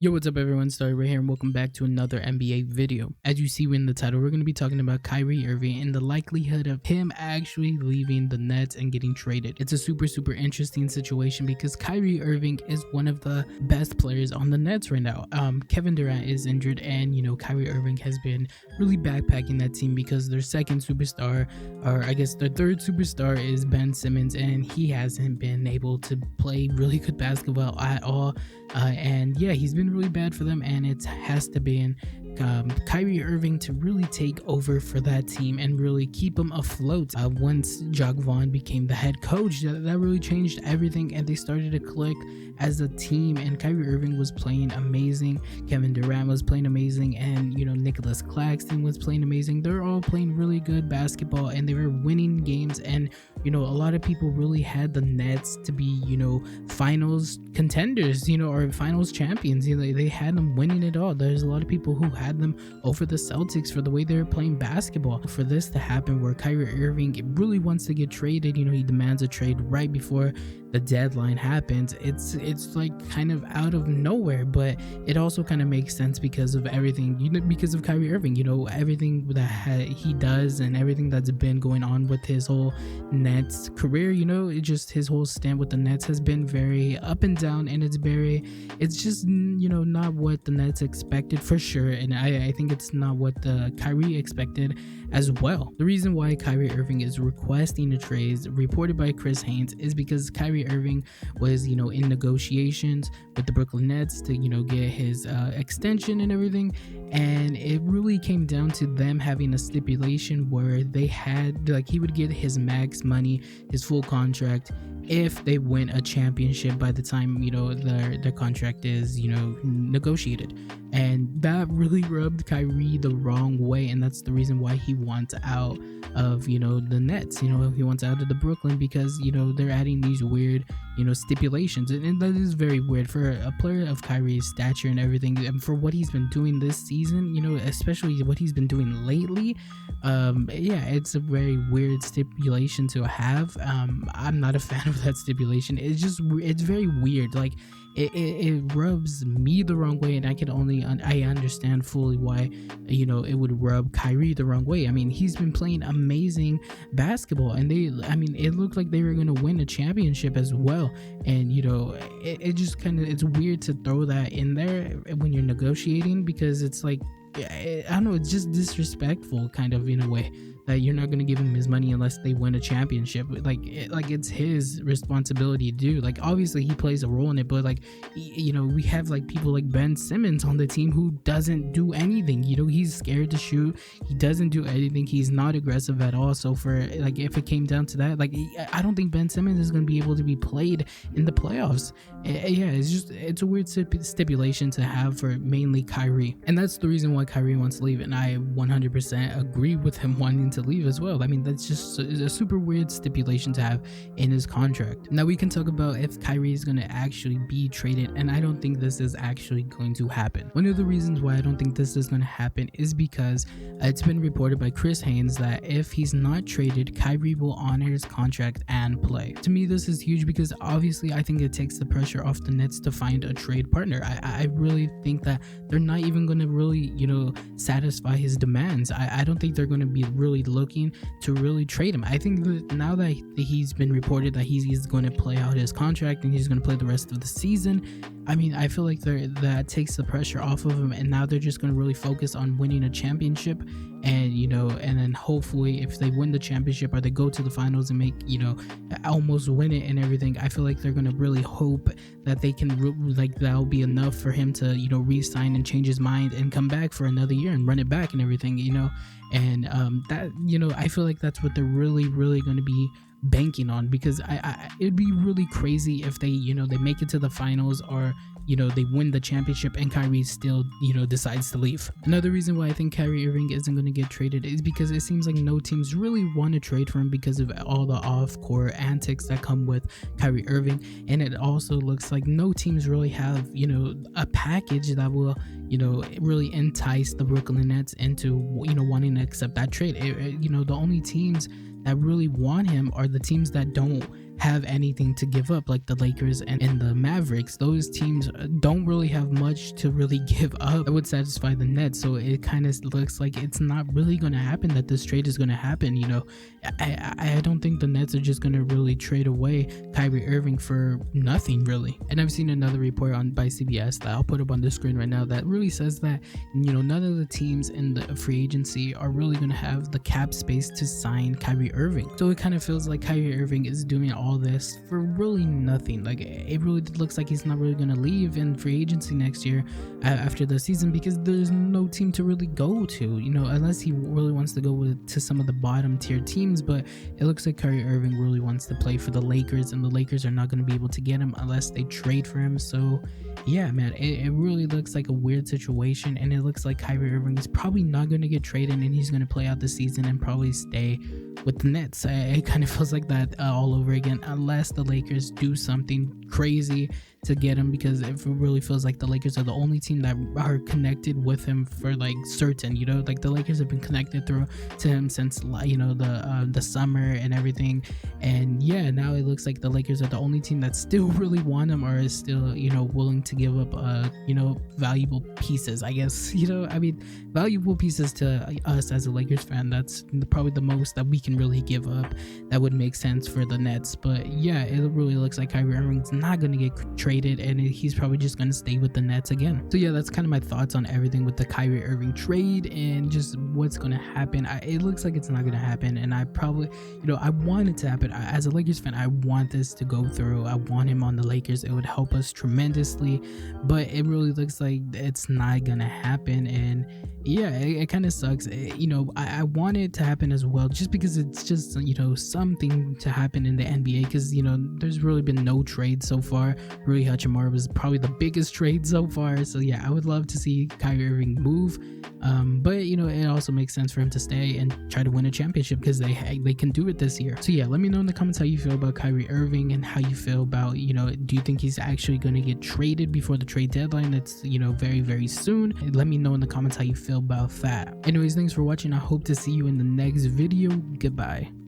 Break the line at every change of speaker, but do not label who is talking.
Yo, what's up everyone, Starry right here and welcome back to another NBA video. As you see in the title, we're going to be talking about Kyrie Irving and the likelihood of him actually leaving the Nets and getting traded. It's a super interesting situation because Kyrie Irving is one of the best players on the Nets right now. Kevin Durant is injured and Kyrie Irving has been really backpacking that team because their second superstar, or I guess their third superstar, is Ben Simmons, and he hasn't been able to play really good basketball at all. And yeah, he's been really bad for them, and it has to be Kyrie Irving to really take over for that team and really keep them afloat. Once Jacques Vaughn became the head coach, that really changed everything, and they started to click as a team. And Kyrie Irving was playing amazing, Kevin Durant was playing amazing, and Nicholas Claxton was playing amazing. They're all playing really good basketball, and they were winning games. And a lot of people really had the Nets to be finals contenders, or finals champions. They had them winning it all. There's a lot of people who had them over the Celtics for the way they were playing basketball. For this to happen, where Kyrie Irving really wants to get traded, he demands a trade right before the deadline happens. It's like kind of out of nowhere, but it also kind of makes sense because of everything, because of Kyrie Irving, everything that he does and everything that's been going on with his whole Nets career. It just, his whole stand with the Nets has been very up and down, and it's just not what the Nets expected for sure, and I think it's not what the Kyrie expected as well. The reason why Kyrie Irving is requesting a trade, reported by Chris Haynes, is because Kyrie Irving was in negotiations with the Brooklyn Nets to get his extension and everything, and it really came down to them having a stipulation where they had, like, he would get his max money, his full contract, if they win a championship by the time their contract is negotiated. And that really rubbed Kyrie the wrong way, and that's the reason why he wants out of the Nets. He wants out of the Brooklyn because they're adding these weird stipulations, and that is very weird for a player of Kyrie's stature and everything, and for what he's been doing this season, especially what he's been doing lately. Yeah, it's a very weird stipulation to have. I'm not a fan of that stipulation. It's very weird. Like, it rubs me the wrong way, and I understand fully why it would rub Kyrie the wrong way. I mean, he's been playing amazing basketball, and it looked like they were going to win a championship as well. And it just kind of, it's weird to throw that in there when you're negotiating, because it's like, I don't know, it's just disrespectful kind of, in a way, that you're not going to give him his money unless they win a championship. Like it's his responsibility to do. Like, obviously he plays a role in it, but like, we have like people like Ben Simmons on the team who doesn't do anything. He's scared to shoot, he doesn't do anything, he's not aggressive at all. So for, like, if it came down to that, like, I don't think Ben Simmons is going to be able to be played in the playoffs. Yeah, it's a weird stipulation to have for mainly Kyrie, and that's the reason why Kyrie wants to leave, and I 100% agree with him wanting to leave as well. I mean, that's just a super weird stipulation to have in his contract. Now we can talk about if Kyrie is going to actually be traded, and I don't think this is actually going to happen. One of the reasons why I don't think this is going to happen is because it's been reported by Chris Haynes that if he's not traded, Kyrie will honor his contract and play. To me, this is huge because obviously I think it takes the pressure off the Nets to find a trade partner. I really think that they're not even going to really satisfy his demands. I don't think they're going to be really looking to really trade him. I think that now that he's been reported that he's going to play out his contract and he's going to play the rest of the season, I mean, I feel like that takes the pressure off of him, and now they're just going to really focus on winning a championship. And and then hopefully if they win the championship or they go to the finals and make almost win it and everything, I feel like they're gonna really hope that they can that'll be enough for him to re-sign and change his mind and come back for another year and run it back and everything, and that I feel like that's what they're really going to be banking on, because it'd be really crazy if they they make it to the finals, or they win the championship and Kyrie still decides to leave. Another reason why I think Kyrie Irving isn't going to get traded is because it seems like no teams really want to trade for him because of all the off-court antics that come with Kyrie Irving, and it also looks like no teams really have a package that will really entice the Brooklyn Nets into wanting to accept that trade. The only teams that really want him are the teams that don't have anything to give up, like the Lakers and the Mavericks. Those teams don't really have much to really give up that would satisfy the Nets. So it kind of looks like it's not really going to happen, that this trade is going to happen. You know, I don't think the Nets are just going to really trade away Kyrie Irving for nothing, really. And I've seen another report by CBS that I'll put up on the screen right now that really says that, you know, none of the teams in the free agency are really going to have the cap space to sign Kyrie Irving. So it kind of feels like Kyrie Irving is doing all this for really nothing. Like, it really looks like he's not really going to leave in free agency next year after the season, because there's no team to really go to, you know, unless he really wants to go to some of the bottom tier teams. But it looks like Kyrie Irving really wants to play for the Lakers, and the Lakers are not going to be able to get him unless they trade for him. So yeah, man, it really looks like a weird situation, and it looks like Kyrie Irving is probably not going to get traded, and he's going to play out the season and probably stay with the Nets. It kind of feels like that all over again, unless the Lakers do something crazy to get him, because it really feels like the Lakers are the only team that are connected with him for like certain, you know, like the Lakers have been connected to him since, you know, the summer and everything. And yeah, now it looks like the Lakers are the only team that still really want him, or is still, you know, willing to give up you know, valuable pieces, I guess. You know, I mean, valuable pieces to us as a Lakers fan, that's probably the most that we can really give up that would make sense for the Nets. But yeah, it really looks like Kyrie Irving's not going to get traded, and he's probably just going to stay with the Nets again. So yeah, that's kind of my thoughts on everything with the Kyrie Irving trade and just what's going to happen. It looks like it's not going to happen, and I probably, you know, I want it to happen. As a Lakers fan, I want this to go through. I want him on the Lakers. It would help us tremendously, but it really looks like it's not going to happen. And yeah, it kind of sucks. You know, I want it to happen as well, just because it's just, you know, something to happen in the NBA, because, you know, there's really been no trade so far. Rui Hachimura was probably the biggest trade so far. So yeah, I would love to see Kyrie Irving move, but you know, it also makes sense for him to stay and try to win a championship, because they can do it this year. So yeah, let me know in the comments how you feel about Kyrie Irving, and how you feel about, you know, do you think he's actually going to get traded before the trade deadline? That's, you know, very, very soon. Let me know in the comments how you feel about that. Anyways, thanks for watching. I hope to see you in the next video. Goodbye.